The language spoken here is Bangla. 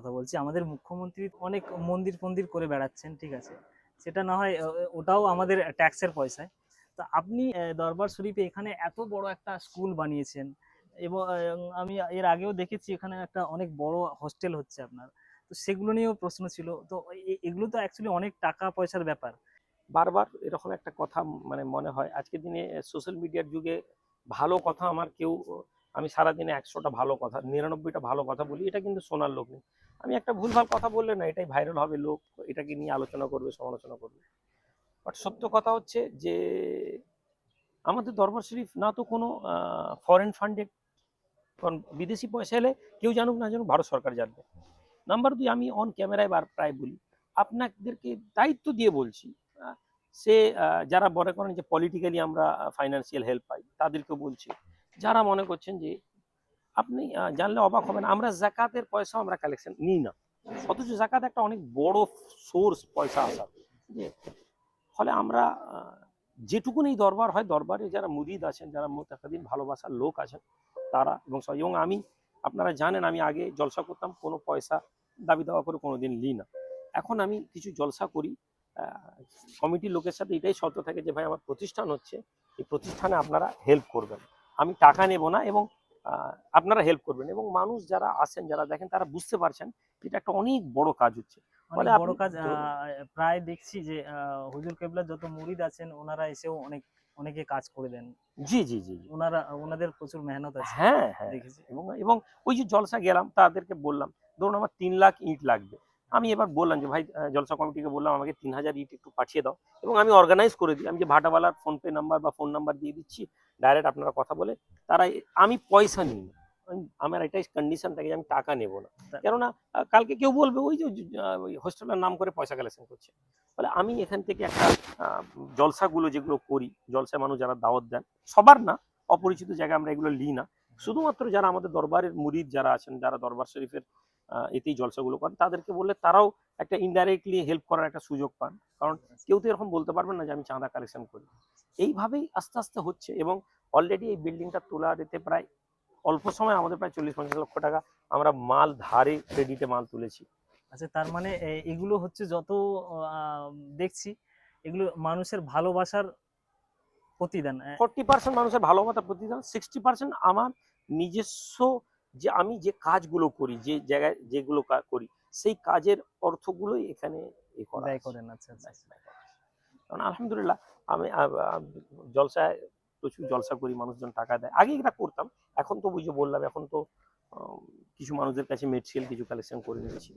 কথা বলছি, আমাদের মুখ্যমন্ত্রী অনেক মন্দির ফন্দির করে বেড়াচ্ছেন, ঠিক আছে, সেটা না হয় ওটাও আমাদের ট্যাক্সের পয়সায়। তো আপনি দরবার শরীফে এখানে এত বড় একটা স্কুল বানিয়েছেন, এবং আমি এর আগেও দেখেছি এখানে একটা অনেক বড় হোস্টেল হচ্ছে আপনার। তো সেগুলো নিয়েও প্রশ্ন ছিল। তো এগুলো তো অ্যাকচুয়ালি অনেক টাকা পয়সার ব্যাপার। বারবার এরকম একটা কথা মানে মনে হয় আজকের দিনে সোশ্যাল মিডিয়ার যুগে ভালো কথা আমার কেউ, আমি সারাদিনে 100টা ভালো কথা 99টা ভালো কথা বলি, এটা কিন্তু শোনার লোক নেই। আমি একটা ভুলভাল কথা বললে না এটাই ভাইরাল হবে, লোক এটাকে নিয়ে আলোচনা করবে, সমালোচনা করবে। বাট সত্য কথা হচ্ছে যে আমাদের দরবার শরীফ না তো কোনো ফরেন ফান্ডেড, কারণ বিদেশি পয়সা এলে কেউ জানুক না জানুক ভারত সরকার জানবে। নাম্বার 2, আমি অন ক্যামেরায় প্রায় বলি, আপনাদেরকে দায়িত্ব দিয়ে বলছি, সে যারা মনে করেন যে পলিটিক্যালি আমরা ফাইন্যান্সিয়াল হেল্প পাই তাদেরকে বলছি, যারা মনে করছেন যে আপনি জানলে অবাক হবেন, আমরা জাকাতের পয়সা আমরা কালেকশন নিই না, অথচ জাকাত একটা অনেক বড় সোর্স পয়সা আসার। যে ফলে আমরা যেটুকুন এই দরবার হয়, দরবারে যারা মুরিদ আছেন, যারা মুতাকাদ্দিম ভালোবাসার লোক আছেন, তারা এবং আমি, আপনারা জানেন আমি আগে জলসা করতাম, কোনো পয়সা দাবি দাওয়া করে কোনোদিন নিই না। এখন আমি কিছু জলসা করি, কমিটির লোকের সাথে এটাই শর্ত থাকে যে ভাই আমার প্রতিষ্ঠান হচ্ছে, এই প্রতিষ্ঠানে আপনারা হেল্প করবেন, আমি টাকা নেব না, এবং আপনারা হেল্প করবেন, এবং মানুষ যারা আসেন যারা দেখেন তারা বুঝতে পারছেন এটা একটা অনেক বড় কাজ হচ্ছে। অনেক ফলে বড় আপনি কাজ। প্রায় দেখছি যে হুজুর কেবলার যত মুরিদ আছেন ওনারা এসেও অনেকে কাজ করে দেন। জি জি জি জি ওনাদের প্রচুর মেহনত আছে, হ্যাঁ হ্যাঁ, দেখেছি। এবং এবং ওই যে জলসা গেলাম তাদেরকে বললাম, ধরুন আমার 3 লাখ ইট লাগবে, আমি এবার বললাম যে ভাই জলসা কমিটিকে বললাম আমাকে 3000 ইট একটু পাঠিয়ে দাও, এবং আমি অর্গানাইজ করে দিই, আমি যে ভাটাওয়ালার ফোনপে নাম্বার বা ফোন নাম্বার দিয়ে দিচ্ছি, ডাইরেক্ট আপনারা কথা বলে তারা, আমি পয়সা নিই না, আমার এটাই কন্ডিশন থাকে যে আমি টাকা নেব না। কেননা কালকে কেউ বলবে ওই যে ওই হোস্টেলের নাম করে পয়সা কালেকশন করছে। ফলে আমি এখান থেকে একটা জলসাগুলো যেগুলো করি, জলসায় মানুষ যারা দাওয়াত দেন, সবার না, অপরিচিত জায়গায় আমরা এগুলো নিই না, শুধুমাত্র যারা আমাদের দরবারের মুরিদ যারা আছেন, যারা দরবার শরীফের এতেই জলসাগুলো করেন, তাদেরকে বললে তারাও একটা ইনডাইরেক্টলি হেল্প করার একটা সুযোগ পান, কারণ কেউ তো এরকম বলতে পারবেন না যে আমি চাঁদা কালেকশন করি। এইভাবেই আস্তে আস্তে হচ্ছে, এবং অলরেডি এই বিল্ডিংটা তোলা যেতে প্রায় অল্প সময় আমাদের প্রায় 40-50 লক্ষ টাকা আমরা মাল ধারে ক্রেডিটে মাল তুলেছি। আচ্ছা, তার মানে এগুলো হচ্ছে যত আহ, দেখছি এগুলো মানুষের ভালোবাসার প্রতিদান। 40% মানুষের ভালোবাসা প্রতিদান, 60% আমার নিজস্ব, যে আমি যে কাজগুলো করি, যে জায়গায় যেগুলো করি, সেই কাজের অর্থগুলোই এখানে এ করা ব্যয় আছে। করেন, আচ্ছা আচ্ছা। কারণ আলহামদুলিল্লাহ আমি জলসায় প্রচুর জলসা করি, মানুষজন টাকা দেয়, আগে এটা করতাম, এখন তো ওই যে বললাম, এখন তো কিছু মানুষদের কাছে মেটেরিয়াল কিছু কালেকশন করে নিয়েছি।